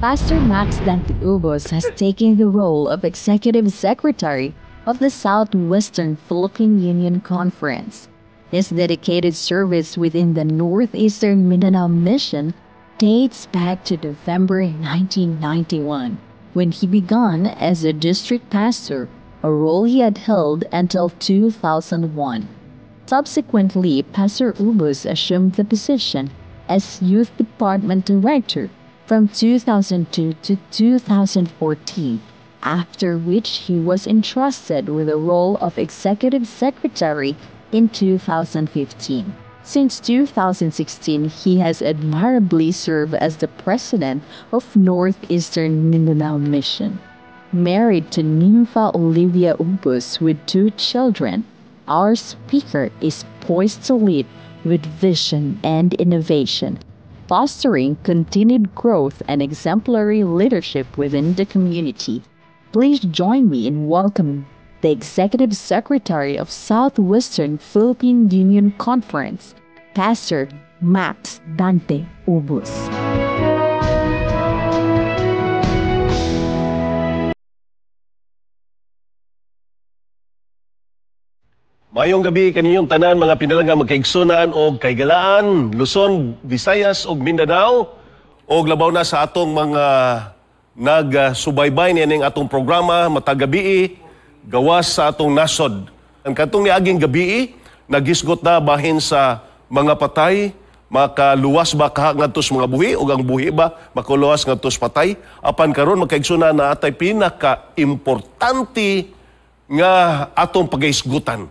Pastor Max Dante Ubos has taken the role of Executive Secretary of the Southwestern Philippine Union Conference. His dedicated service within the Northeastern Mindanao Mission dates back to November 1991, when he began as a district pastor, a role he had held until 2001. Subsequently, Pastor Ubos assumed the position as Youth Department Director from 2002 to 2014, after which he was entrusted with the role of Executive Secretary in 2015. Since 2016, he has admirably served as the President of Northeastern Mindanao Mission. Married to Nympha Olivia Ubos with 2 children, our speaker is poised to lead with vision and innovation, fostering continued growth and exemplary leadership within the community. Please join me in welcoming the Executive Secretary of Southwestern Philippine Union Conference, Pastor Max Dante Ubos. Mayong gabi kaninyong tanan mga pinalangga magkaigsunan o kaygalaan, Luzon, Visayas o Mindanao o labaw na sa atong mga nagsubaybay niyaning atong programa matagabi gawas sa atong nasod. Ang katong niaging gabi nagisgot na bahin sa mga patay, makaluwas ba kahak ngadtos mga buhi o ang buhi ba makuluwas ngadtos patay. Apan karon magkaigsunan na atay pinaka-importante nga atong pagaisgutan.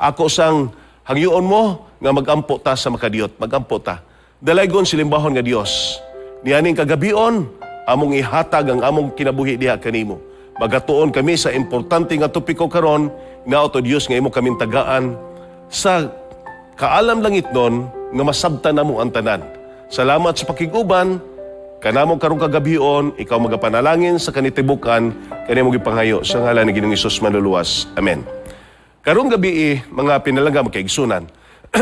Ako sang hangyoon mo nga magampo ta sa makadiyot, magampo ta. Dalaygon silimbahon nga Dios. Nianing kagabion, among ihatag ang among kinabuhi diha kanimo. Magatuon kami sa importante nga topiko karon, nga to Dios nga imo kaming tagaan sa kaalam langit nun nga masabtan namo ang tanan. Salamat sa pakiguban, kanamo karong kagabion, ikaw magapanalangin sa kanitibukan, kanimo gipanghayo sa ngalan ni Ginoong Hesus manluluwas. Amen. Karong gabi mga pinalangga magkaigsunan,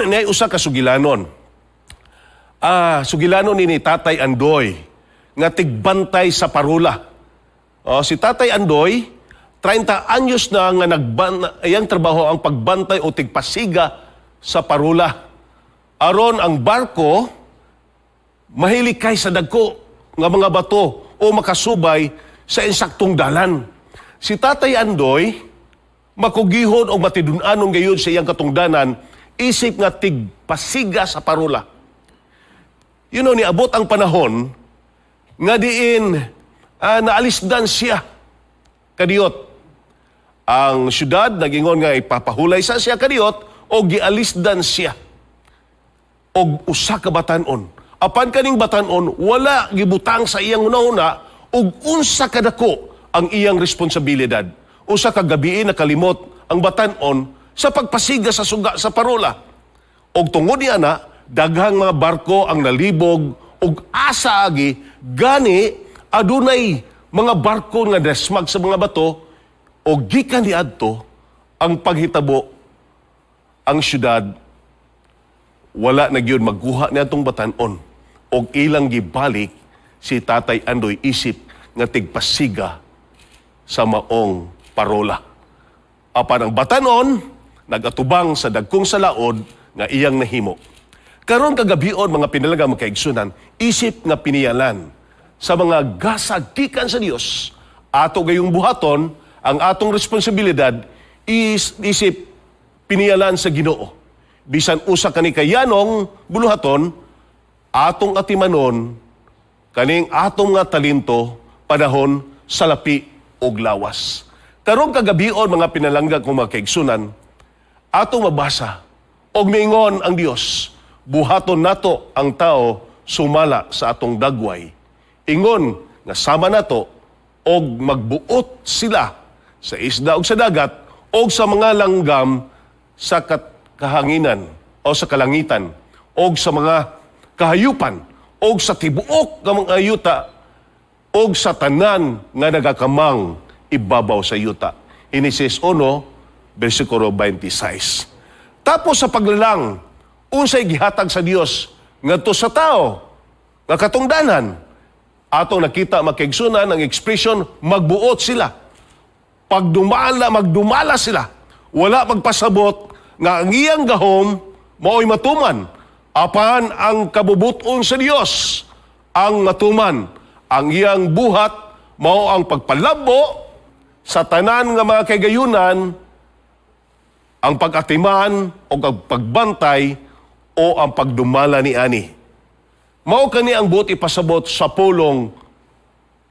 nay usa ka sugilanon. Sugilanon ni Tatay Andoy nga tigbantay sa parula. Si Tatay Andoy, 30 anyos na nga iyang trabaho ang pagbantay o tigpasiga sa parula. Aron ang barko mahilikay sa dagko nga mga bato o makasubay sa insaktong dalan. Si Tatay Andoy makugihon o matidun-anon gayon sa iyang katungdanan, isip nga tigpasiga sa parula. Niabot ang panahon nga diin naalisdan siya kadiyot. Ang syudad nagingon nga ipapahulay sa siya kadiyot o gialisdan siya. Og usa ka batanon. Apan kaning batanon, wala gibutang sa iyang una-una og unsa kadako ang iyang responsibilidad. Usa ka gabi nakalimot ang batanon sa pagpasiga sa suga sa parola. Og tungod niya na, daghang mga barko ang nalibog og asa agi gani adunay mga barko nga desmag sa mga bato og gikan niadto ang paghitabo ang syudad wala na gyud magguha niadtong batanon og ilang gibalik si Tatay Andoy isip nga tigpasiga sa maong parola. Apan ang batanon, nagatubang sa dagkong salaod nga iyang nahimo. Karon kagabion mga pinalaga magkaigsunan, isip nga piniyalan sa mga gasag gikan sa Dios. Ato gayong buhaton, ang atong responsibilidad isip piniyalan sa Ginoo. Bisan usa kani kayanong buluhaton, atong atimanon kaning atong nga talento panahon sa lapi og lawas. Karong kagabion mga pinalangga kong mga kaigsunan, atong mabasa og miingon ang Dios, buhaton nato ang tao sumala sa atong dagway. Ingon nga sama nato og magbuot sila sa isda og sa dagat og sa mga langgam sa kahanginan o sa kalangitan og sa mga kahayupan og sa tibuok nga mga yuta og sa tanan nga nagakamang ibabaw sa yuta. Inisis 1, versikulo 26. Tapos sa paglalang, unsay gihatag sa Dios ngadto sa tao nga katungdanan atong nakita makaigsunan ang expression magbuot sila. Pag magdumala sila, wala magpasabot nga ang iyang gahom mao'y matuman. Apan ang kabubuton sa Dios ang matuman. Ang iyang buhat mao ang pagpalabo sa tanan nga mga kagayunan, ang pag-atiman o ang pagbantay o ang pagdumala ni ani. Mao kani ang buot ipasabot sa pulong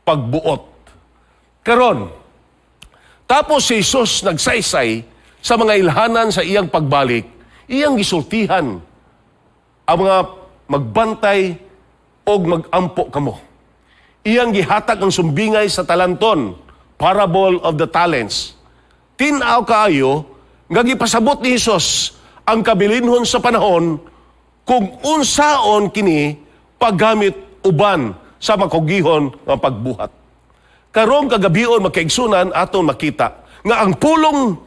pagbuot. Karon, tapos si Jesus nagsaysay sa mga ilhanan sa iyang pagbalik, iyang gisultihan ang mga magbantay o magampo kamo. Iyang gihatag ang sumbingay sa talanton, parable of the talents. Tinaw kaayo, nga gipasabot ni Jesus ang kabilinhon sa panahon kung unsaon kini paggamit uban sa makugihon ng pagbuhat. Karong kagabion makaigsunan aton makita nga ang pulong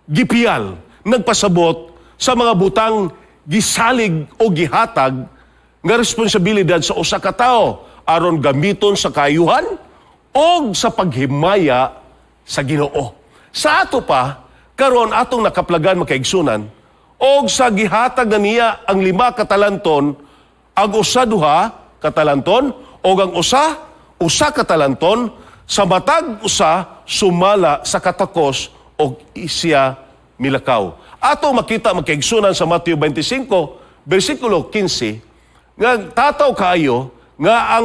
gipiyal nagpasabot sa mga butang gisalig o gihatag nga responsibilidad sa usa ka tawo aron gamiton sa kayuhan o sa paghimaya sa Ginoo. Sa ato pa, karon atong nakaplagan makaigsunan, og sa gihatag na niya ang 5 katalanton, ang usa 2 katalanton, og ang usa katalanton, sa matag usa sumala sa katakos og isya milakaw. Ato makita makaigsunan sa Mateo 25, versikulo 15, nga tataw kaayo nga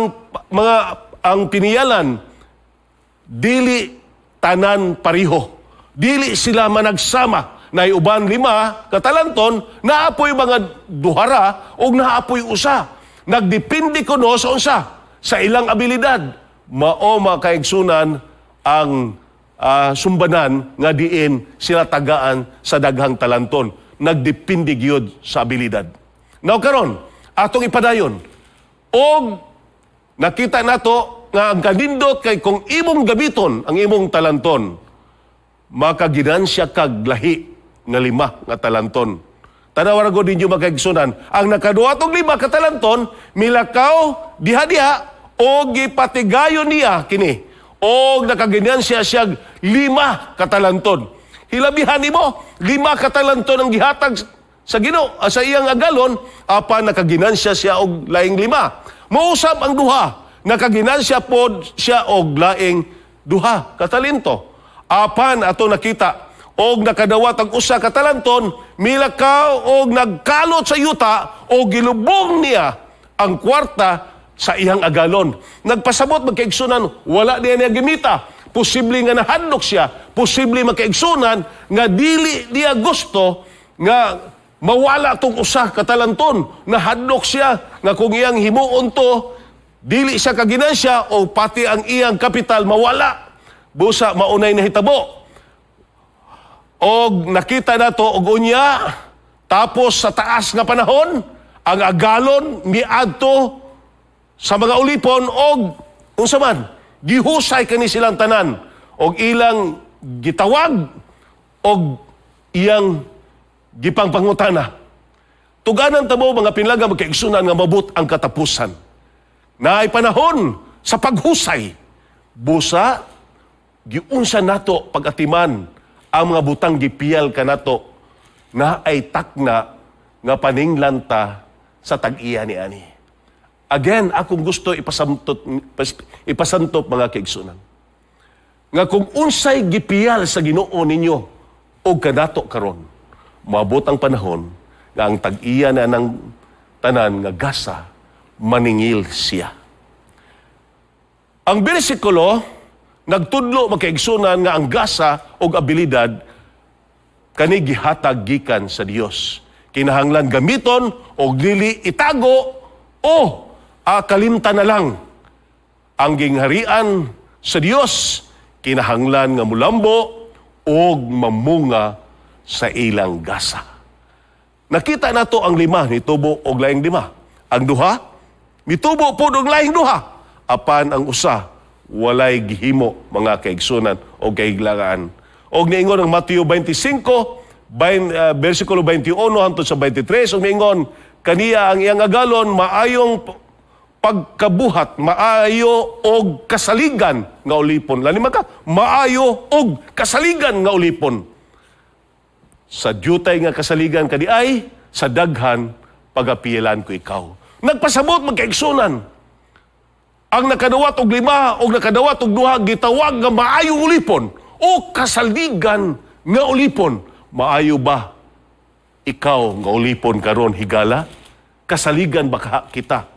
ang piniyalan dili tanan pariho. Dili sila managsama na uban 5 katalanton, naapoy mga 2 o naapoy usa. Nagdepende kuno sa unsa, sa ilang abilidad. Mao makaigsunan ang sumbanan nga diin sila tagaan sa daghang talanton. Nagdepende gyud sa abilidad. Now karon, atong ipadayon. Og nakita nato nga ang kanindot kay kung imong gabiton ang imong talanton, makaginansya kag lahi nga 5 nga talanton. Tanaw ra gud ninyo makaigsunan, ang nakaduha tong 5 ka talanton milakaw diha-diha o gipatigayon niya kini o nakaginansya siya 5 ka talanton. Hilabihan nimo 5 ka talanton ang gihatag sa Ginoo sa iyang agalon, apan nakaginansya siya og laing 5. Mausab ang 2, nakaginansya pod siya og laing 2 ka talento. Apan ato nakita og nakadawat ang usa ka talanton, milakaw og nagkalot sa yuta og gilubong niya ang kwarta sa iyang agalon. Nagpasabot magkaigsunan, wala niya gimita. Posible nga nahadlok siya, posible magkaigsunan nga dili niya gusto nga mawala tong usa ka talanton. Nahadlok siya nga kung iyang himuon to, dili siya kaginansya o pati ang iyang kapital mawala. Busa maunay na hitabo. Og nakita nato og unya, tapos sa taas nga panahon, ang agalon miadto sa mga ulipon og unsa man, gihusay kani silang tanan og ilang gitawag og iyang gipangpangutana. Tuganan tamo mga pinlaga magkaigsunan nga mabut ang katapusan. Naay panahon sa paghusay. Busa giunsa nato pag-atiman ang mga butang gipiyal kanato na ay takna nga paninglanta sa tag-iya ni ani. Again, akong gusto ipasantop mga kaigsunan. Nga kung unsay gipiyal sa Ginoo ninyo o kanato karon, maabot ang panahon nga ang tag-iya na ng tanan nga gasa maningil siya. Ang bersikulo nagtudlo makaigsunan nga ang gasa o abilidad kani gihatag gikan sa Dios. Kinahanglan gamiton o dili itago o kalimtan na lang. Ang gingharian sa Dios kinahanglan nga mulambo o mamunga sa ilang gasa. Nakita nato ang 5 nitubo og laing 5. Ang 2 mitubo pod og laing 2. Apan ang usa walay gihimo mga kaigsunan o kaiglangan. Og niingon ang Mateo 25, versikulo 21 hangtod sa 23, og niingon, kaniya ang iyang agalon maayong pagkabuhat maayo og kasaligan nga ulipon. Lani ka, maayo og kasaligan nga ulipon. Sa diyutay nga kasaligan kadi ay sa daghan pagapiyalan ko ikaw. Nagpasabot magkaigsunan. Ang nakadawat og 5 o nakadawat og 2 gitawag nga maayong ulipon o kasaligan nga ulipon. Maayo ba ikaw nga ulipon karon higala? Kasaligan ba kita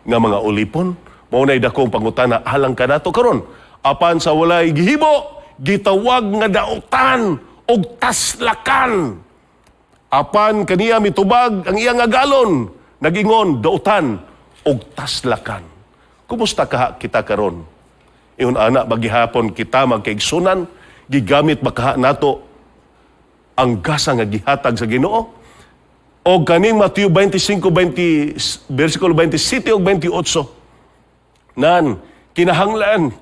nga mga ulipon? Maunay dakong pangutana halang ka nato karon. Apan sa walay gihibo, gitawag nga daotan og taslakan. Apan kaniya mitubag ang iyang agalon, nagingon daotan og taslakan. Kumusta ka kita karon? Iyon ana bagihapon kita magkaigsunan, gigamit baka nato ang gasa nga gihatag sa Ginoo. O kaning Mateo 25, versikulo 27 o 28. Nan, kinahanglan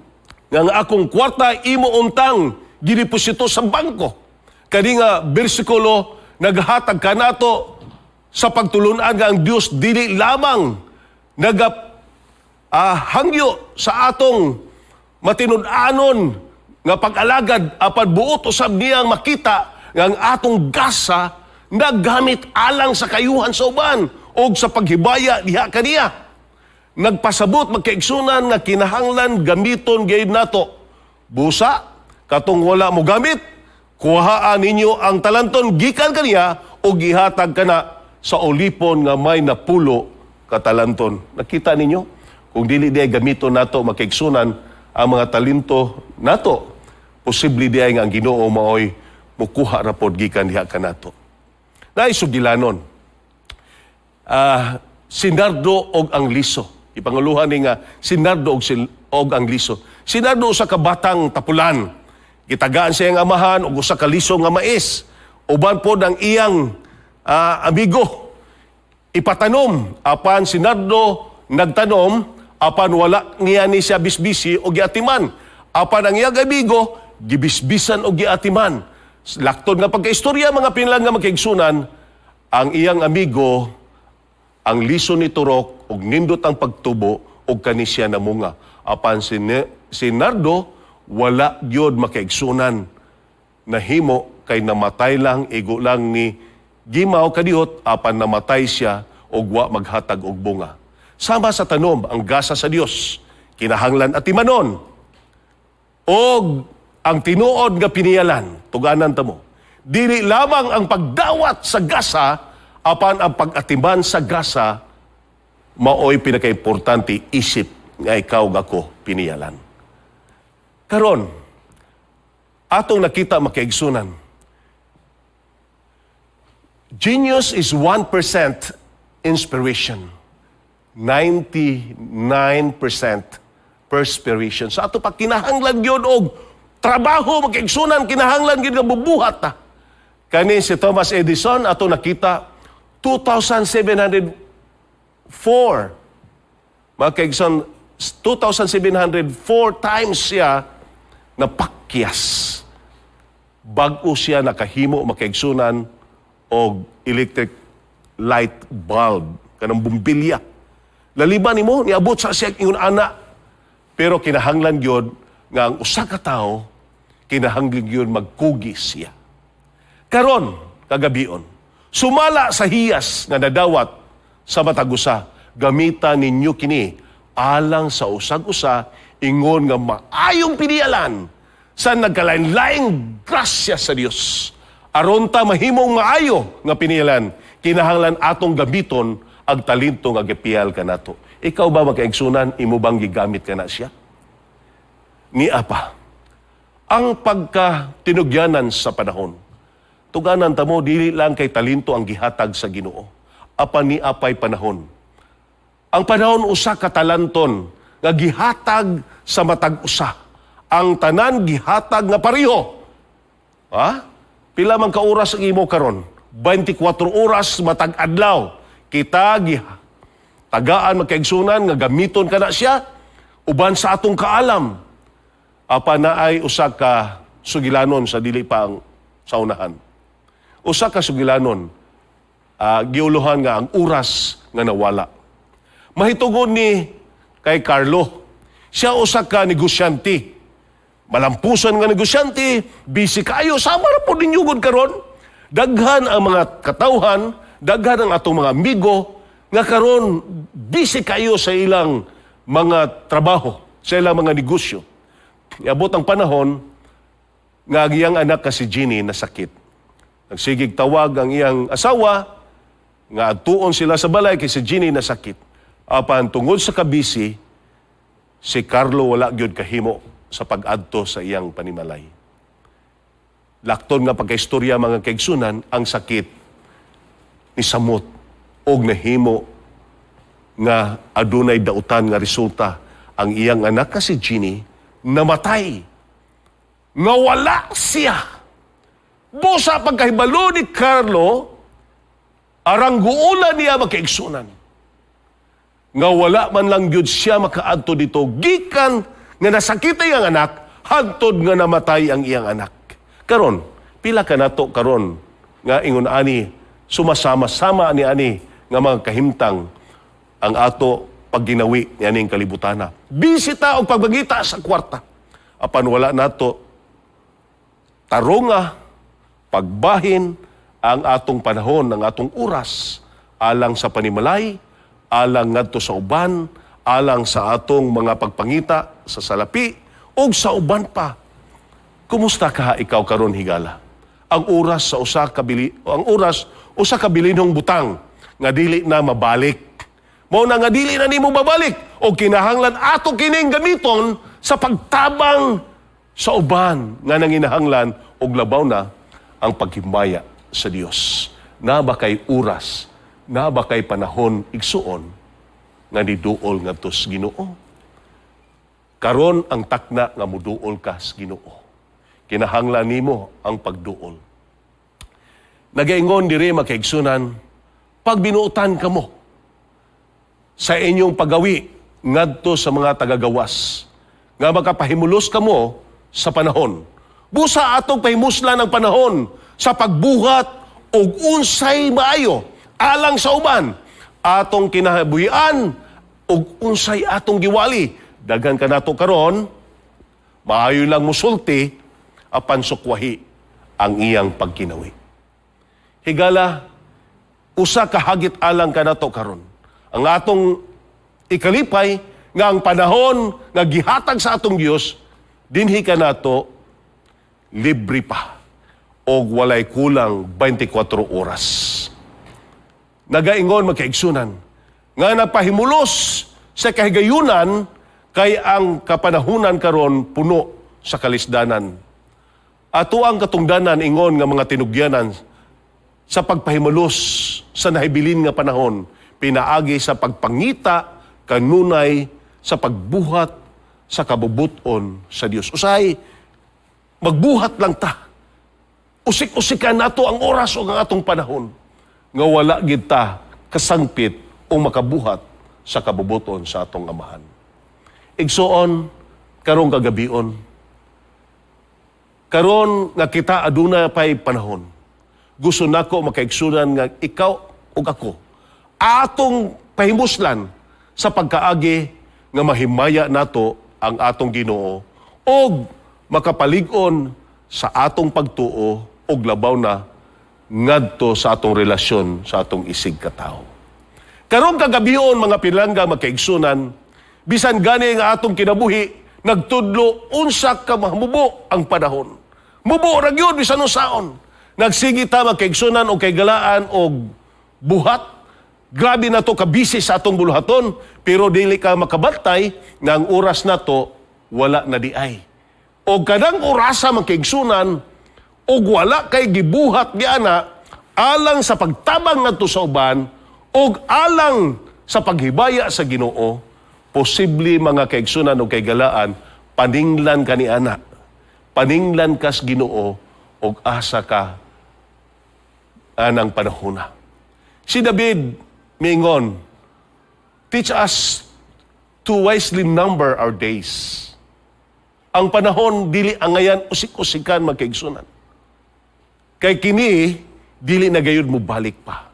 nga ang akong kwarta imo untang gideposito sa bangko. Kani nga bersikulo naghatag kanato sa pagtulunan nga ang Dios dili lamang hangyo sa atong matinud-anon nga pag-alagad apan buot usab niyang makita nga ang atong gasa naggamit alang sa kayuhan sa uban o sa paghibaya diha kaniya. Nagpasabot magkaigsunan nga kinahanglan gamiton gayud nato. Busa, katong wala mo gamit, kuhaan ninyo ang talanton gikan kaniya o gihatag kana sa ulipon nga may napulo katalanton. Nakita ninyo? Kung dili diay gamiton nato magkaigsunan ang mga talento nato, posible diay nga ang Ginoo maoy mukuha ra pod gikan diha kanato. Naisugilanon. Sinardo og ang liso. Ipanguluhan ni nga sinardo og ang liso. Sinardo sa kabatang tapulan. Gitagaan siya ang amahan og usa ka liso nga mais. Uban pod ang iyang amigo. Ipatanom apan sinardo nagtanom apan wala niya ni siya bisbisi o giatiman. Apan ang iyang amigo gibisbisan o giatiman. Laktod nga pagkaistorya mga pinlang nga magkaigsunan, ang iyang amigo, ang liso ni Turok, og nindot ang pagtubo, og kanisya na munga. Apan si Nardo, wala gyud makaigsunan. Nahimo kay namatay lang, igo lang ni Gimaw kadiyot, apan namatay siya, og wa maghatag og bunga. Sama sa tanom, ang gasa sa Dios, kinahanglan at imanon. Og ang tinuod nga piniyalan, tuganan ta mo, dili lamang ang pagdawat sa gasa, apan ang pag-atiman sa gasa, maoy pinaka-importante isip nga ikaw gako piniyalan. Karon, atong nakita makaigsunan, genius is 1% inspiration, 99% perspiration. Sa ato pa kinahanglan yun og trabaho, magkaigsunan, kinahanglan yun nga bubuhat ta. Kani si Thomas Edison, ato nakita, 2,704. Magkaigsunan, 2,704 times siya napakyas. Bago siya nakahimo, magkaigsunan, og electric light bulb, kanang bumbilya. Laliban nimo, niabot sa siya ingon ana. Pero kinahanglan yun nga ang usa ka tawo, kinahanglan yun magkugis siya. Karon, kagabion, sumala sa hiyas nga nadawat sa matagusa, gamita ninyo kini alang sa usag-usa, ingon nga maayong pinialan sa nagkalain-laing grasya sa Dios. Aron ta mahimong maayo nga pinialan, kinahanglan atong gamiton ang talento nga gipiyal kanato. Ikaw ba magkaigsunan, imo bang gigamit ka na siya? Ni apa? Ang pagkatinugyanan sa panahon. Tuganan ta mo, dili lang kay talento ang gihatag sa Ginoo. Apan ni apay panahon. Ang panahon usa ka talanton nga gihatag sa matag usa. Ang tanan gihatag nga pareho. Ha? Pila man ka oras ang imo karon? 24 oras matag adlaw. Kita tagaan magkaigsunan nga gamiton ka na siya uban sa atong kaalam. Apa na ay usa ka sugilanon sa dili pa ang saunahan. Usa ka sugilanon giuluhan nga ang oras nga nawala. Mahitugon ni kay Carlo. Siya usa ka negosyante. Malampusan nga negosyante, busy kayo, sama na po ninyo gud karon. Daghan ang mga katawhan, daghan ang atong mga amigo, nga karon busy kayo sa ilang mga trabaho, sa ilang mga negosyo. Iabot ang panahon, nga ang iyang anak ka si Ginny na sakit. Nagsigig tawag ang iyang asawa, nga adtuon sila sa balay kay si Ginny na sakit. Apan tungod sa kabisi, si Carlo wala gyud kahimo sa pag-adto sa iyang panimalay. Lakton nga pagkaistorya mga kaigsunan, ang sakit ni samot og nahimo nga adunay dautan nga resulta ang iyang anak ka si Ginny namatay. Nga wala siya. Busa pagkahibalo ni Carlo, arang guulan niya makaigsunan. Nga wala man lang gyud siya makaadto dito, gikan nga nasakit ang anak, hantod nga namatay ang iyang anak. Karon, pila ka nato karon nga ingon ani, sumasama-sama ani nga mga kahimtang ang ato pagginawi ni aning kalibutana. Bisita o pagbagita sa kwarta. Apan wala nato tarunga, pagbahin ang atong panahon, ang atong oras, alang sa panimalay, alang ngadto sa uban, alang sa atong mga pagpangita sa salapi, o sa uban pa. Kumusta ka ikaw karon higala? Ang oras sa usa ka bilinhong butang nga dili na mabalik. Mao na nga dili na nimo mabalik o kinahanglan ato kining gamiton sa pagtabang sa uban nga nanginahanglan og labaw na ang paghimbaya sa Dios. Na ba kay oras, na ba kay panahon igsuon nga niduol ngadto sa Ginoo? Karon ang takna nga muduol ka sa Ginoo. Kinahanglan nimo ang pagduol. Nagaingon diri makaigsunan, pag binuutan kamo sa inyong pagawi ngadto sa mga tagagawas, nga makapahimulos kamo sa panahon. Busa atong pahimuslan ang panahon sa pagbuhat og unsay maayo alang sa uban, atong kinabuhian og unsay atong giwali. Daghan ka nato karon, maayo lang musulti apan sukwahi ang iyang pagkinawi. Higala, usa ka hagit alang ka nato karon. Ang atong ikalipay nga ang panahon nga gihatag sa atong Dios, dinhi ka nato libre pa og walay kulang 24 oras. Nagaingon magkaigsunan nga napahimulos sa kahigayunan kay ang kapanahunan karon puno sa kalisdanan. Ato ang katungdanan ingon nga mga tinugyanan sa pagpahimulos sa nahibilin nga panahon, pinaagi sa pagpangita kanunay sa pagbuhat sa kabubuton sa Dios. Usay magbuhat lang ta. Usik-usikan nato ang oras o ang atong panahon nga wala gid ta kasangpit o makabuhat sa kabubuton sa atong amahan. Igsuon karong kagabion, karon nga kita aduna pay panahon, gusto nako makaigsunan nga ikaw ug ako atong pahimuslan sa pagkaagi nga mahimaya nato ang atong Ginoo og makapalig-on sa atong pagtuo og labaw na ngadto sa atong relasyon sa atong isig katao. Karong kagabion mga pinlangga makaigsunan, bisan gani nga atong kinabuhi, nagtudlo unsa ka mahmubo ang panahon. Mubo ra gyud bisan unsaon. Nagsigi ta makaigsunan og kay galaan og buhat. Grabe na to kabisi sa atong buluhaton, pero dili ka makabantay nga ang oras nato wala na diay. O kadang orasa makaigsunan og wala kay gibuhat giana alang sa pagtabang ngadto sa uban og alang sa paghibaya sa Ginoo, posible mga kaigsunan o kay galaan, paninglan ka ni ana, paninglan kas Ginoo og asa ka anang panahona. Si David mingon, teach us to wisely number our days. Ang panahon dili angayan usik-usikan magkaigsunan. Kay kini dili na gayud mo balik pa.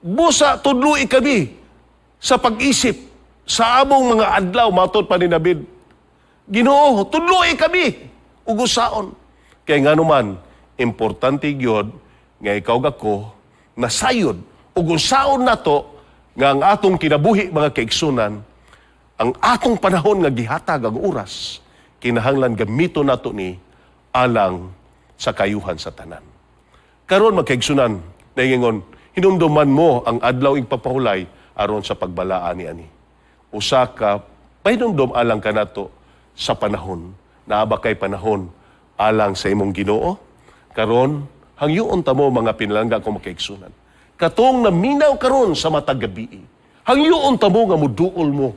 Busa tudloi kami sa pag-isip sa among mga adlaw matud pa ni David, Ginoo, tudloy kami ugusaon. Kaya nga naman, importante gyud nga ikaw gako nasayod ugusaon nato nga ang atong kinabuhi mga kaigsunan, ang atong panahon nga gihatag ang oras, kinahanglan gamito nato ni alang sa kayuhan sa tanan. Karon magkaigsunan, naingon, hinumduman mo ang adlaw ing papahulay aron sa pagbalaan ni ani. Usa ka pahinumdum alang kanato sa panahon, naaba kay panahon alang sa imong Ginoo. Karon hangyoon ta mo mga pinalangga kong makaigsunan. Katong naminaw karon sa matag gabi, hangyoon ta mo nga muduol mo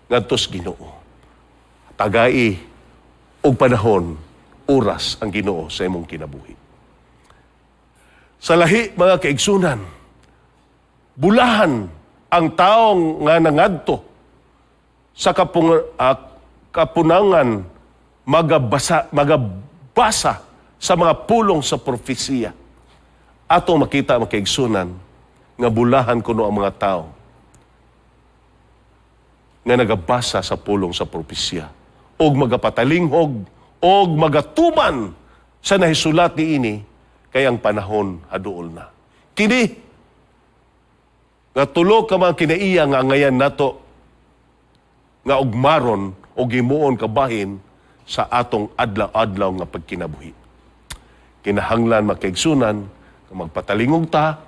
ngadto sa Ginoo. Tagai og panahon, oras ang Ginoo sa imong kinabuhi. Sa lahi mga kaigsunan, bulahan ang taong nga nangadto sa kapunangan magabasa sa mga pulong sa propesiya. Ato makita makaigsunan nga bulahan kuno ang mga tao nga nagabasa sa pulong sa propesya og magapatalinghog og magatuman sa nahisulat niini kay ang panahon haduol na. Kini nga tulo ka mga kinaiya nga ngayan nato nga ugmaron o gimuon kabahin sa atong adlaw-adlaw nga pagkinabuhi. Kinahanglan makaigsunan nga magpatalingog ta,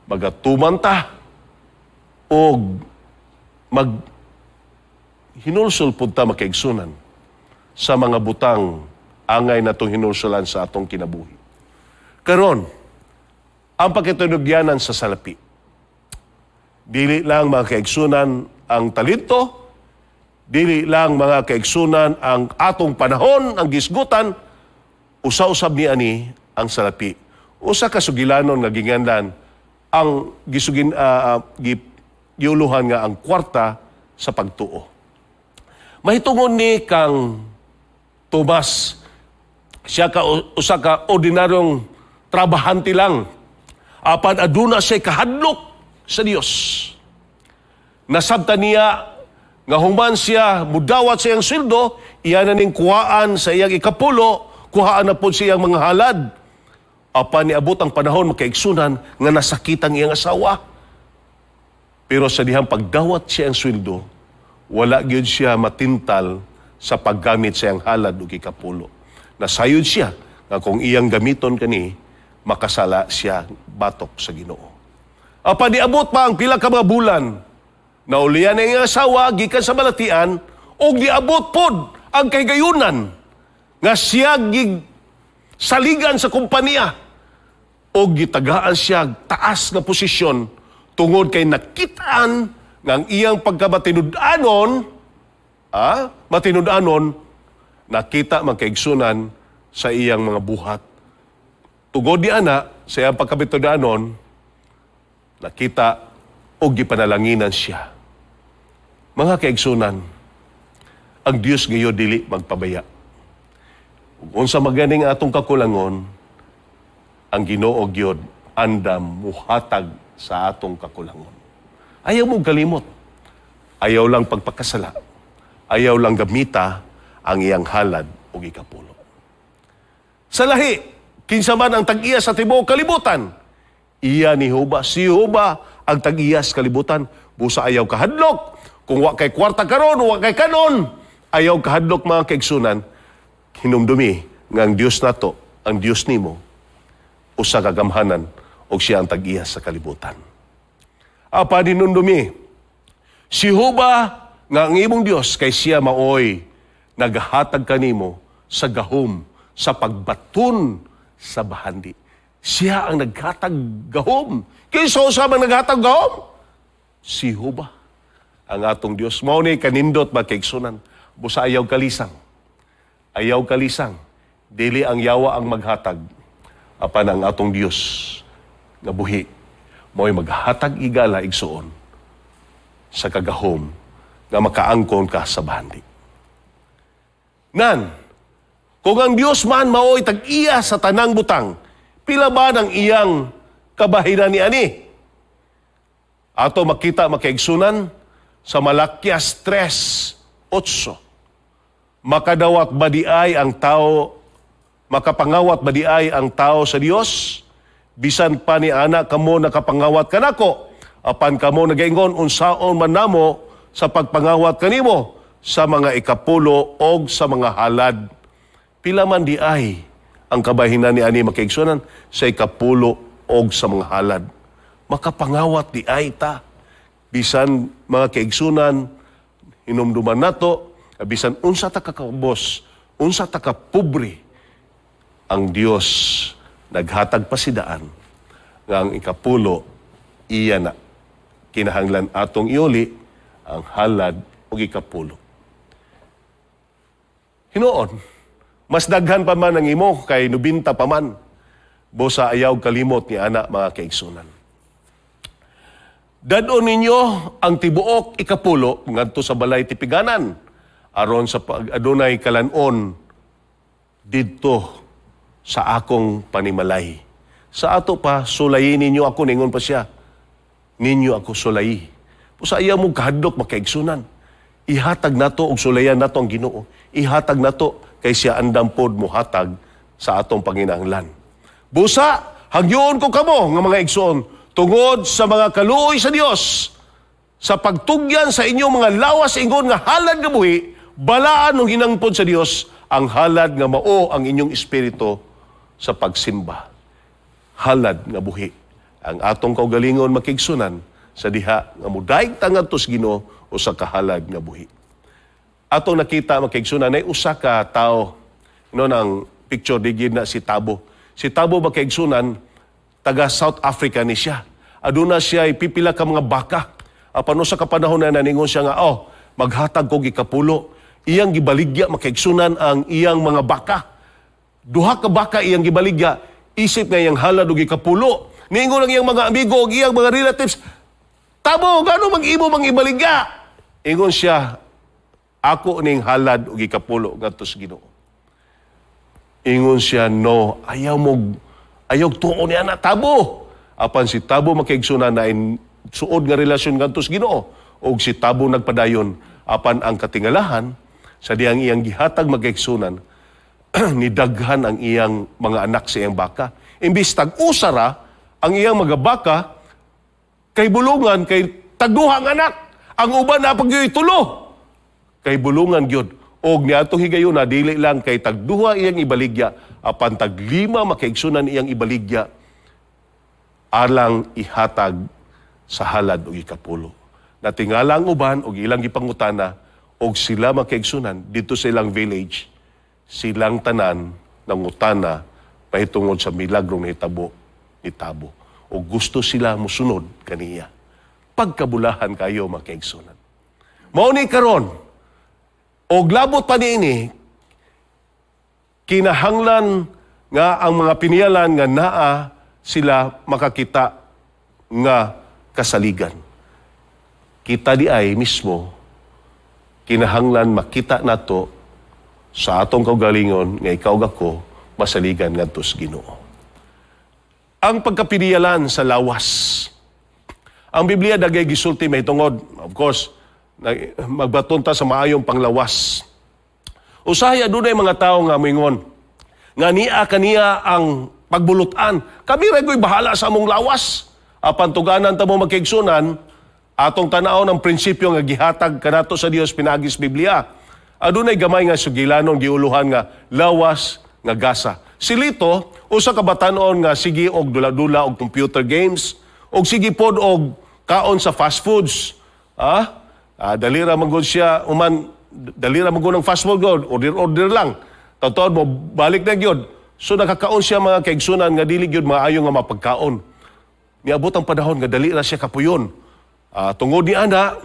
magatuman ta, o hinulsol pud ta makaigsunan sa mga butang angay natong hinulsolan sa atong kinabuhi. Karon, ang pagkitunugyanan sa salapi. Dili lang mga kaigsunan ang talento, dili lang mga kaigsunan ang atong panahon, ang gisgutan, usa-usab ni ani ang salapi. Usa ka sugilanon nga ginganlan ang giuluhan nga ang kwarta sa pagtuo. Mahitungon ni kang Tomas, siya usa ka ordinaryong trabahante lang. Apan aduna siya kahadlok sa Dios. Nasabta niya nga human siya mudawat sa iyang sweldo, iyan na ning kuhaan sa iyang ikapulo, kuhaan na po siyang mga halad. Apa niabot ang panahon makaigsunan nga nasakit ang iyang asawa. Pero sa dihang pagdawat siya ang sweldo, wala gyud siya matintal sa paggamit sa iyang halad ug ikapulo. Nasayod siya nga kung iyang gamiton kani, makasala siya batok sa Ginoo. Apa niabot pa ang pila ka mga bulan, naulian na iyang asawa gikan sa balatian, ug niabot pod ang kahigayunan nga siya saligan sa kumpanya o gitagaan siya taas nga posisyon tungod kay nakitaan ng iyang pagkamatinud-anon, matinud-anon, nakita magkaigsunan sa iyang mga buhat. Tungod di ana sa iyang pagkamatinud-anon, nakita o gipanalanginan siya. Mga kaigsunan, ang Dios ngayon dili magpabaya. Kung sa maganing atong kakulangon, ang Ginoo gyud andam muhatag sa atong kakulangon. Ayaw mo kalimot. Ayaw lang pagpakasala. Ayaw lang gamita ang iyang halad o ikapulo. Sa lahi, kinsa man ang tag-iya sa tibuok kalibutan, iya ni Jehovah. Si Jehovah ang tag-iya sa kalibutan. Busa ayaw kahadlok. Kung wa kay kwarta karon, wa kay kanon, ayaw kahadlok mga kaigsunan. Hinumdumi nga ang Diyos nato, ang Diyos nimo, usa ka gamhanan o siya ang tag-iya sa kalibutan. Apa dinundumi, si Jehovah nga ang imong Diyos kay siya maoy naghatag kanimo sa gahom, sa pagbaton sa bahandi. Siya ang naghatag gahom. Kinsa usa man naghatag gahom? Si Jehovah ang atong Diyos. Mao ni kanindot magkaigsunan, busa ayaw kalisang. Ayaw kalisang, dili ang yawa ang maghatag, apan ang atong Dios nga buhi, mo'y maghatag igala igsuon sa kagahom nga makaangkon ka sa bahandi. Nan, kung ang Dios man mao'y tag-iya sa tanang butang, pila ba ng iyang kabahiran ni ani? Ato makita makaigsunan, sa Malakias 3:8. Makadawat ba di ay ang tao, makapangawat ba di ay ang tao sa Dios? Bisan pa ni ana kamo nakapangawat kanako, apan kamo nagaingon unsaon man namo sa pagpangawat kanimo sa mga ikapulo o sa mga halad. Pila man di ay ang kabahinan ni ani makaigsunan sa ikapulo o sa mga halad. Makapangawat di ay ta. Bisan mga kaigsunan, hinumduman nato, bisan unsa ta kakabos, unsa ta kapobre, ang Dios naghatag pasidaan nga ang ikapulo iya na kinahanglan atong iuli ang halad o ikapulo. Hinoon, mas daghan pa man ang imo kay nubinta pa man, bosa ayaw kalimot ni ana mga kaigsunan. Dadon ninyo ang tibuok ikapulo ngadto sa balay tipiganan aron sa pag-adunay kalanon didto sa akong panimalay. Sa ato pa sulayin ninyo ako, ningon pa siya. Ninyo ako sulayi. Pusa iya mo kahadlok makaigsunan. Ihatag nato og sulayan nato ang Ginoo. Ihatag nato kay siya andam pod mohatag sa atong panginahanglan. Busa hangyoon ko kamo nga mga igsoon tungod sa mga kaluoy sa Dios, sa pagtugyan sa inyong mga lawas ingon nga halad nga buhi, balaan ng hinangpod sa Dios ang halad nga mao ang inyong espiritu sa pagsimba. Halad nga buhi. Ang atong kaugalingon makigsunan sa diha nga mudaig tangadtos Ginoo o sa kahalad nga buhi. Atong nakita makigsunan ay usa ka tao, ang picture digid na si Tabo. Si Tabo makigsunan taga South Africa ni siya. Aduna siya ipipila ka mga baka. Apano sa kapanahon na naningon siya nga, maghatag ko ikapulo. Iyang gibaligya, makaigsunan ang iyang mga baka. Duha ka baka iyang gibaligya, isip nga iyang halad o ikapulo. Ningon ang iyang mga amigo o iyang mga relatives, Tabo, gano'n mag-ibo mang ibaligya? Ingon siya, ako ning halad o ikapulo ngadtos Ginoo. Ingon siya, no, ayaw tuon niya na Tabo. Apan si Tabo makaigsunan na suod nga relasyon ngadtos Ginoo og si Tabo nagpadayon apan ang katingalahan sa diyang iyang gihatag makaigsunan nidaghan ang iyang mga anak sa iyang baka. Imbis tag-usara ang iyang mga baka kay bulungan kay tagduhang anak. Ang uban na pagyoy tulo kay bulungan gyud. Og niadtong higayon na dili lang kay tagduha iyang ibaligya apan taglima makaigsunan iyang ibaligya alang ihatag sa halad o ikapulo. Natingala ang uban o ilang ipangutana o sila makaigsunan dito sa ilang village, silang tanan nangutana pahitungod sa milagrong nahitabo ni Tabo. O gusto sila musunod kaniya. Pagkabulahan kayo makaigsunan. Mao ni karon, og labot pa niini, kinahanglan nga ang mga pinialan nga naa sila makakita nga kasaligan. Kita di ay mismo, kinahanglan makita nato sa atong kaugalingon nga ikaw ako masaligan ngadtos Ginoo. Ang pagkapinialan sa lawas. Ang Biblia dagay gisulti may tungod, of course, magbatunta sa maayong panglawas. Usahay adunay mga tao nga moingon nga niya kaniya ang pagbulutan. Kami regoy bahala sa among lawas. Apan tuganan ta mo magkaigsunan, atong tanaw ng prinsipyo nga gihatag kanato sa Dios pinagis Biblia. Adunay gamay nga sugilanon giuluhan nga lawas nga gasa. Silito, usa ka batanon nga sige og dula-dula og computer games, og sige pod og kaon sa fast foods. Dalira man gud siya, dalira man gud ng fast food god, order lang. Tawtawad mo, balik na gyud. So nakakaon siya mga kaigsunan nga dili gyud maayo nga mapagkaon. Niabot ang panahon nga dali ra siya kapuyon. Tungod ni ana,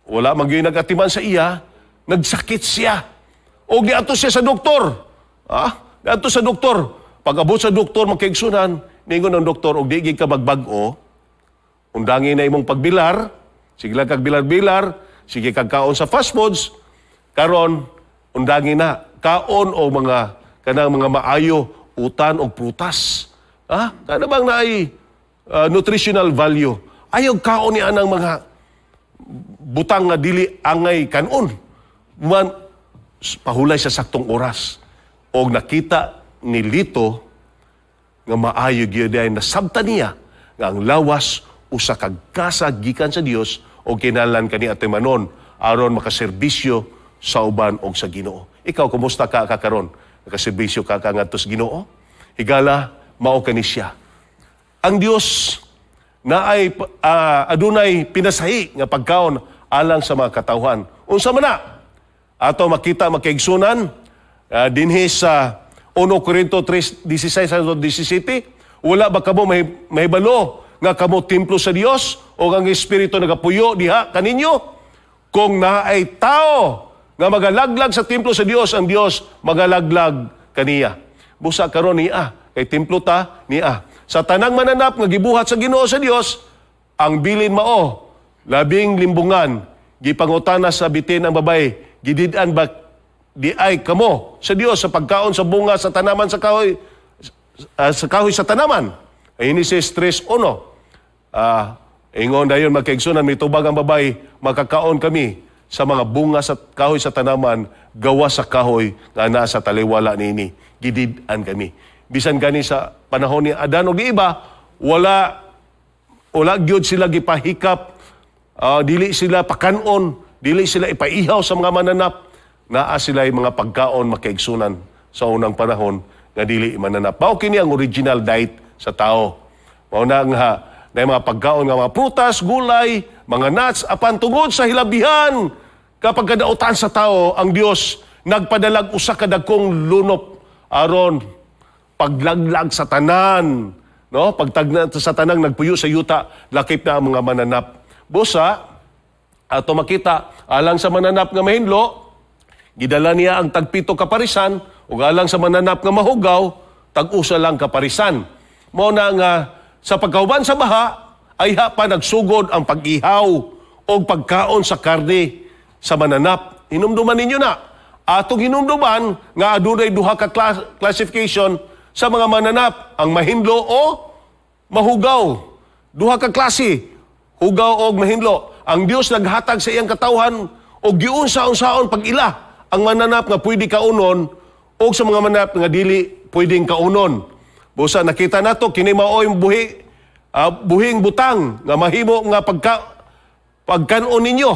wala man gyud nagatiman sa iya, nagsakit siya. Og niadto siya sa doktor. Niadto sa doktor. Pag-abot sa doktor makaigsunan, ningon ng doktor og di ka magbag-o, undangin na imong pagbilar, sige lang kag bilar-bilar, sige kag kaon sa fast foods, karon undangin na kaon o kanang mga maayo utan og prutas. Kana bang naay nutritional value. Ayaw kaon ni anang butang nga dili angay kanon. Man pahulay sa saktong oras. Og nakita ni Lito nga maayo gyud ay nasabtan niya nga ang lawas usa ka kasag gikan sa Dios o kinahanglan kani atoy manon aron makaserbisyo sa uban og sa Ginoo. Ikaw kumusta ka karon? Nakaserbisyo ka ngadto sa Ginoo? Higala mao kani siya. Ang Dios na ay adunay pinasahi nga pagkaon alang sa mga katawhan. Unsa man na ato makita makaigsunan dinhi sa 1 Corinto 3:16-17, wala ba kamo mahibalo nga kamo templo sa Dios o ang Espiritu nagapuyo diha kaninyo? Kung naay tao nga magalaglag sa templo sa Dios, ang Dios magalaglag kaniya. Busa karon niya kay templo ta niya. Sa tanang mananap nga gibuhat sa Ginoo sa Dios, ang bilin mao labing limbungan gipangutana sa bitin ang babay, gidid-an ba di ay kamo sa Dios sa pagkaon sa bunga sa tanaman sa kahoy sa tanaman. Genesis 3:1. Ingon dayon magkaigsunan mitubag ang babay, makakaon kami sa mga bunga sa kahoy sa tanaman gawa sa kahoy nga naa sa taliwala nini. Gidid-an kami. Bisan gani sa panahon ni Adan o di iba, wala gyud sila gipahikap, dili sila pakanon, dili sila ipaihaw sa mga mananap. Naa sila yung mga pagkaon makaigsunan sa unang panahon nga dili mananap. Mao kini ang original diet sa tao. Mao na nga na mga pagkaon nga mga prutas, gulay, mga nuts, apan tungod sa hilabihan kapag kadautan sa tao, ang Dios nagpadalag usa ka dagkong lunop aron paglaglag sa tanan, no? Pagtagna sa tanang nagpuyo sa yuta, lakip na ang mga mananap. Busa ato makita alang sa mananap nga mahinlo, gidala niya ang tagpito kaparisan ug alang sa mananap nga mahugaw, tag-usa lang kaparisan. Mao na nga sa pagkauban sa baha ay pa nagsugod ang pag-ihaw o pagkaon sa karne sa mananap. Hinumduman ninyo na. Atong hinumduman nga adunay duha ka classification sa mga mananap, ang mahinlo o mahugaw. Duha ka klase, hugaw o mahinlo. Ang Dios naghatag sa iyang katawhan o giunsa-unsaon pag-ila ang mananap nga pwede kaunon o sa mga mananap nga dili pwedeng kaunon. Busa nakita nato kini maoy buhing butang nga mahimo nga pagkanon ninyo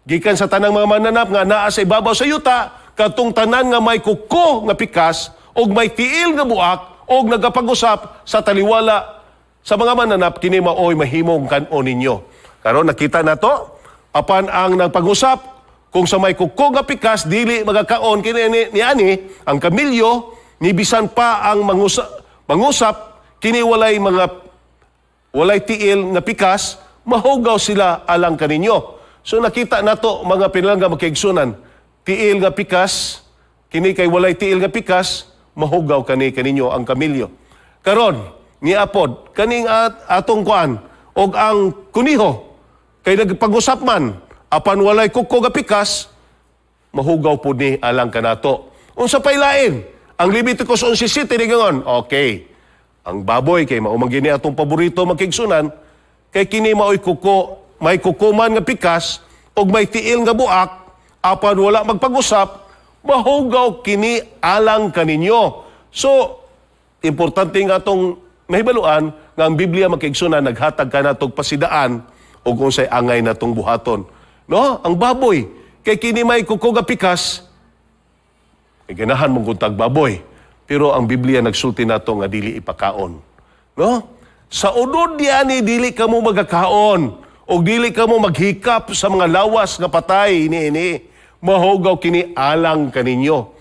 gikan sa tanang mga mananap nga naa sa ibabaw sa yuta, katong tanan nga may kuko nga pikas og may tiil nga buak og nagapag-usap sa taliwala sa mga mananap, kini maoy mahimong kanon ninyo. Karon nakita nato apan ang nagpag-usap kung sa may kuko nga pikas dili magakaon kini niani ang kamilyo ni bisan pa ang mangusap kini walay tiil nga pikas, mahugaw sila alang kaninyo. So nakita nato mga pinalangga magkaigsunan, tiil nga pikas, kini kay walay tiil nga pikas, mahugaw kaninyo ang kamilyo. Karon ni apod kaning atong kuan og ang kuniho kay nagpag-usap man apan walay kuko nga pikas, mahugaw pud ni alang kanato. Unsa pay lain? Ang Leviticus 11:7 ningon, okay. Ang baboy kay mao man gini atong paborito makigsunan, kay kini maoy kuko, may kukuman nga pikas og may tiil nga buak, apan wala magpag-usap, mahugaw kini alang kaninyo. So importante nga atong mahibaluan nga ang Biblia makigsunan naghatag kanatog pasidaan og unsay angay natong buhaton. No, ang baboy kay kini may kuko nga pikas, ganahan mong kuntag baboy. Pero ang Biblia nagsulti nato nga dili ipakaon. No? Sa unod diani dili kamo magakaon o dili kamo maghikap sa mga lawas nga patay ini. Mahugaw kini alang kaninyo.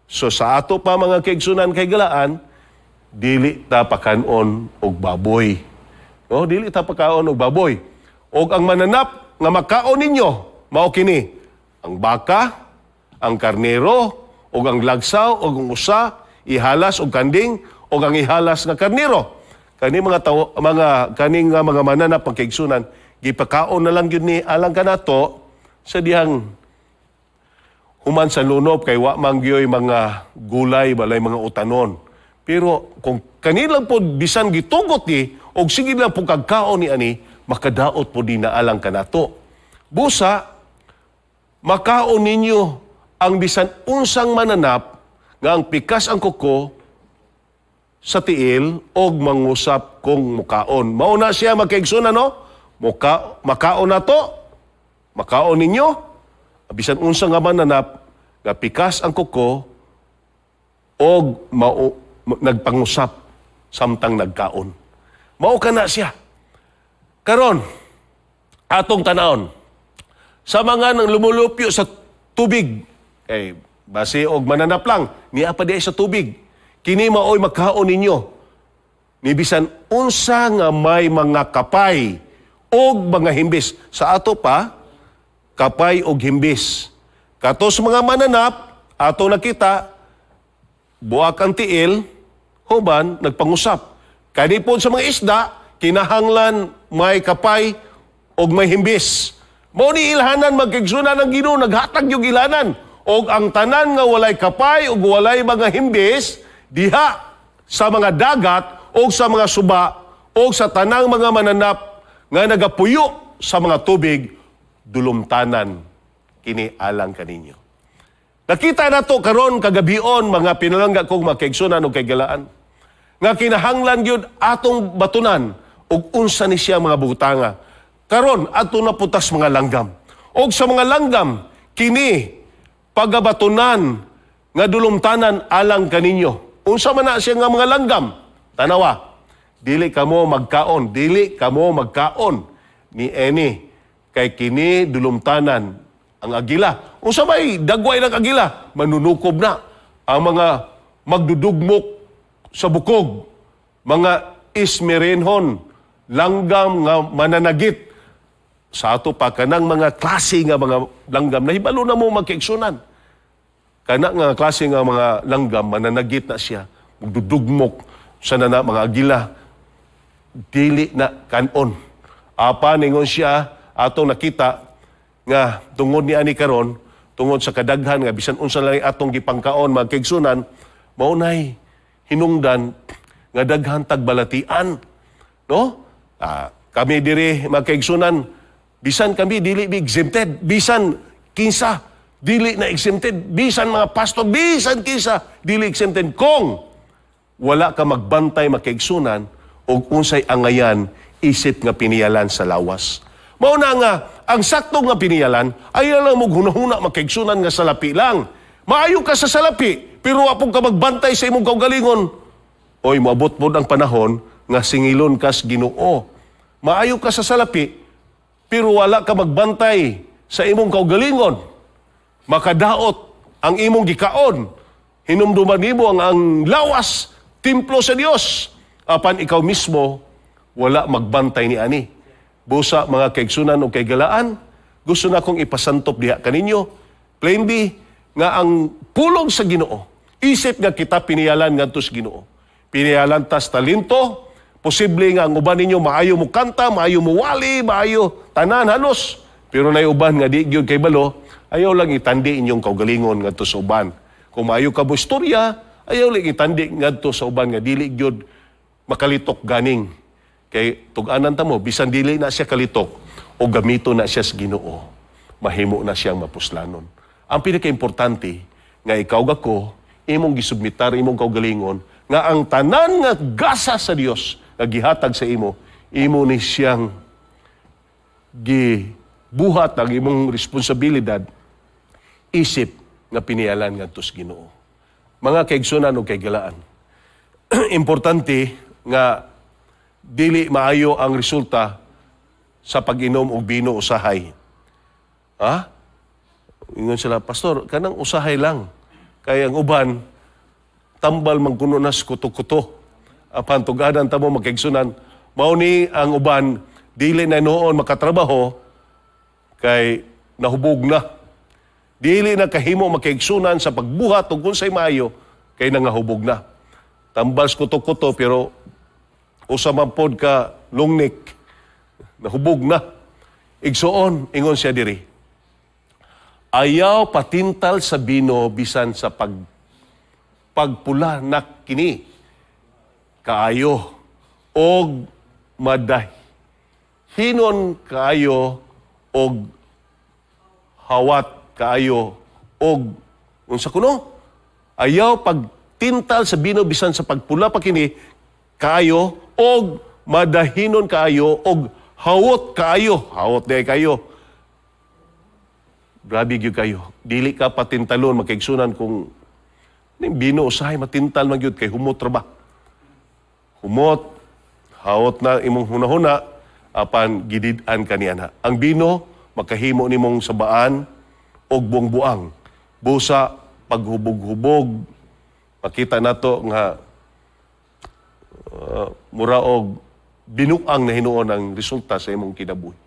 So sa ato pa mga kaigsunan kay galaan, dili ta pakaon og baboy. No, dili ta pakaon og baboy. Og ang mananap nga makaon ninyo mao kini ang baka, ang karnero, og ang lagsaw, og ang usa, ihalas og kanding, og ang ihalas nga karnero. Kani kaning mga mananap ang kaigsunan, gipakaon na lang yun ni alang kanato sa dihang human sa lunob kay wa mangyoy mga gulay balay mga utanon. Pero kung kanilang po bisan gitugot ni og sige lang po kagkaon ni ani, makadaot po di na alang kanato. Busa, makaon ninyo ang bisan unsang mananap nga ang pikas ang kuko sa tiil og mangusap kung mukaon. Mauna siya magkaigsunan, no? Makaon na to. Makaon ninyo. Bisan unsang nga mananap nga pikas ang kuko og nagpangusap samtang nagkaon. Mao ka na siya. Karon, atong tanawon, sa mga nang lumulupyo sa tubig, kay base og mananap lang, niya pa di sa tubig, kini maoy magkaon ninyo. Ni bisan unsa nga may mga kapay og mga himbis. Sa ato pa, kapay og himbis. Katos mga mananap, ato nakita, buak ang tiil, huban, nagpangusap. Kanipon sa mga isda, kinahanglan may kapay og may himbis. Mao ni ilhanan magkaigsunan ng Ginoo, naghatag yung ilhanan. Og ang tanan nga walay kapay og walay mga himbis, diha sa mga dagat o sa mga suba o sa tanang mga mananap nga nagapuyo sa mga tubig, dulumtanan kini alang kaninyo. Nakita nato karon kagabion mga pinalangga kong makaigsunan o kaygalaan nga kinahanglan gyud atong batunan og unsa ni siya mga butanga. Karon ato na putas mga langgam. Og sa mga langgam kini pagabatunan nga dulumtanan alang kaninyo. Unsa man na siya nga mga langgam? Tanawa, dili kamo magkaon, ni Eni, kay kini dulumtanan ang agila. Unsa may dagway ng agila? Manunukob na ang mga magdudugmok sa bukog, mga ismerenhon, langgam nga mananagit. Sa ato pa kanang mga klase nga mga langgam na hibalo na mo magkaigsunan. Kana nga klase nga mga langgam mananagit na siya, magdudugmok sa nana mga agila, dili na kanon. Apa ningon siya atong nakita nga tungod ni ani karon, tungod sa kadaghan nga bisan unsa lang atong gipangkaon magkaigsunan, maunay hinungdan nga daghan tagbalatian, no? Kami diri magkaigsunan, bisan kami dili exempted, bisan kinsa dili na exempted, bisan mga pastor, bisan kinsa dili exempted kung wala ka magbantay makaigsunan o unsay angayan isip nga piniyalan sa lawas. Mao na nga ang sakto nga piniyalan ay lang mo hunahuna makaigsunan nga salapi lang. Maayo ka sa salapi pero apong ka magbantay sa imong kaugalingon. Oy, moabot pod ang panahon nga singilon kas Ginoo. Maayo ka sa salapi pero wala ka magbantay sa imong kaugalingon. Makadaot ang imong gikaon. Hinumduman nimo ang lawas, templo sa Dios. Apan ikaw mismo, wala magbantay ni ani. Busa mga kaigsunan o kaygalaan, gusto na kong ipasantop diha kaninyo. Plainly, nga ang pulong sa Ginoo, isip nga kita piniyalan ngadto sa Ginoo. Piniyalan tas talento, posible nga ang uban ninyo maayo mo kanta, maayo mo wali, maayo tanan halos. Pero na uban nga di gyud kay balo, ayaw lang itandi inyong kaugalingon ngadto sa uban. Kung maayo ka mo istorya, ayaw lang itandi ngadto sa uban nga dili gyud makalitok ganing. Kay tug-anan ta mo bisan dili na siya kalitok o gamito na siya sa Ginoo, mahimo na siyang mapuslanon. Ang pinakaimportante nga ikaw gako imong gisubmitar imong kaugalingon nga ang tanan nga gasa sa Dios nga gihatag sa imo ni siyang gibuhat ang imong responsibilidad isip nga piniyalan ngadto sa Ginoo. Mga kaigsunan o kaygalaan, importante nga dili maayo ang resulta sa pag-inom og bino usahay. Ha? Ingon sila, Pastor, kanang usahay lang. Kaya ang uban, tambal man kuno nas kuto-kuto. Apan tugadan ta mo magkaigsunan, mao ni ang uban dili na noon makatrabaho kay nahubog na. Dili na kahimo makaigsunan sa pagbuhat ug unsay maayo kay nangahubog na. Tambal kuto-kuto pero usa man pod ka lungnik, nahubog na. Igsuon, ingon siya diri. Ayaw patintal sa bino bisan sa pagpula na kini. Kaayo og maday. Hinon kaayo og hawat kaayo og unsa kuno? Ayaw pagtintal sa bino bisan sa pagpula pa kini kaayo og madahinon kaayo og hawot kaayo. Hawot day kayo. Grabe gyud kayo. Dili ka patintalon makaigsunan kung ning bino usahay matintal man gyud kay humot ra ba. Humot, hawot na imong hunahuna apan gidid-an kaniana. Ang bino makahimo nimong sabaan og buang-buang. Busa paghubog-hubog. Makita nato nga mura og binuang na hinuon ang resulta sa imong kinabuhi.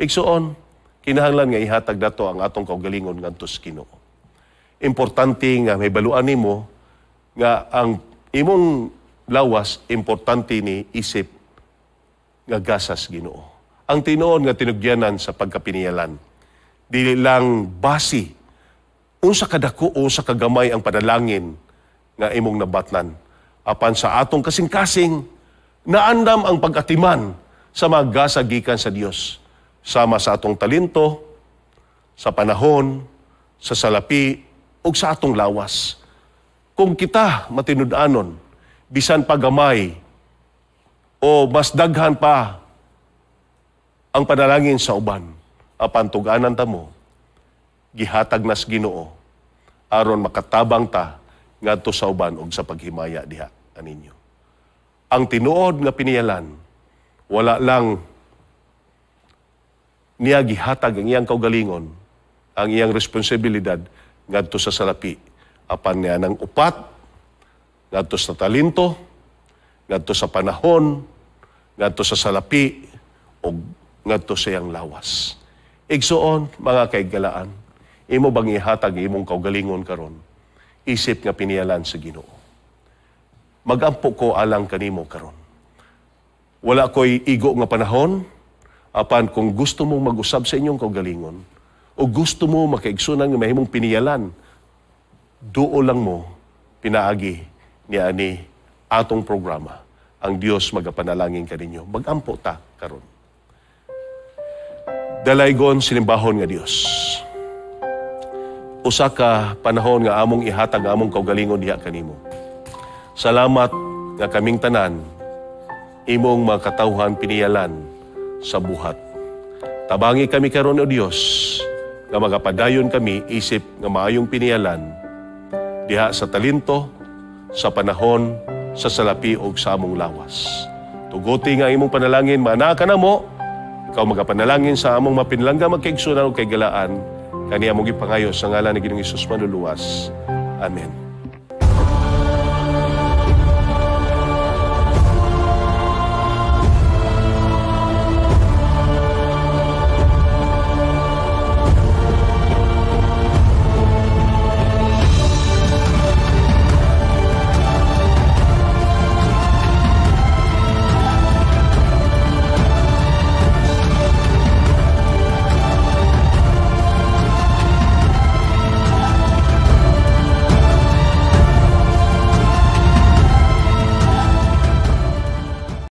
Igsuon, kinahanglan nga ihatag dato ang atong kaugalingon ngadto sa Ginoo. Importante nga may baluan nimo nga ang imong lawas, importante ni isip nga gasas Ginoo. Ang tinuod nga tinugyanan sa pagkapiniyalan, dili lang basi, unsa kadako o unsa kagamay ang panalangin nga imong nabatnan. Apan sa atong kasing-kasing, naandam ang pag-atiman sa mga gasa gikan sa Dios. Sama sa atong talento, sa panahon, sa salapi, o sa atong lawas. Kung kita matinud-anon, bisan pagamay o mas daghan pa ang panalangin sa uban, apan tug-anan ta mo, gihatag nas Ginoo aron makatabang ta ngadto sa uban og sa paghimaya diha aninyo. Ang tinuod nga piniyalan, wala lang niya gihatag ang iyang kaugalingon, ang iyang responsibilidad ngadto sa salapi, apan niya ng upat ngadto sa talento, ngadto sa panahon, ngadto sa salapi, o ngadto sa iyang lawas. Igsuon, mga kaiggalaan, imo bang ihatag imong kaugalingon karon? Isip nga piniyalan sa Ginoo. Magampo ko alang kanimo karon. Wala ko'y igo nga panahon, apan kung gusto mong mag-usab sa inyong kaugalingon, o gusto mo makaigsunan nga mahimong piniyalan, duo lang mo pinaagi ni ani atong programa. Ang Dios magapanalangin kaninyo. Magampo ta karon. Dalaygon sinimbahon nga Dios. Usa ka panahon nga among ihatag nga among kaugalingon diha kanimo. Salamat nga kaming tanan imong makatawhan piniyalan sa buhat. Tabangi kami karon o Dios nga magapadayon kami isip nga maayong piniyalan diha sa talento, sa panahon, sa salapi o sa among lawas. Tuguti nga imong panalangin, manaka na mo, ikaw magapanalangin sa among mapinlangga magkaigsunan o kaigalaan, kaniya mong ipangayo sa ngalan ni Ginoong Hesus Manluluwas. Amen.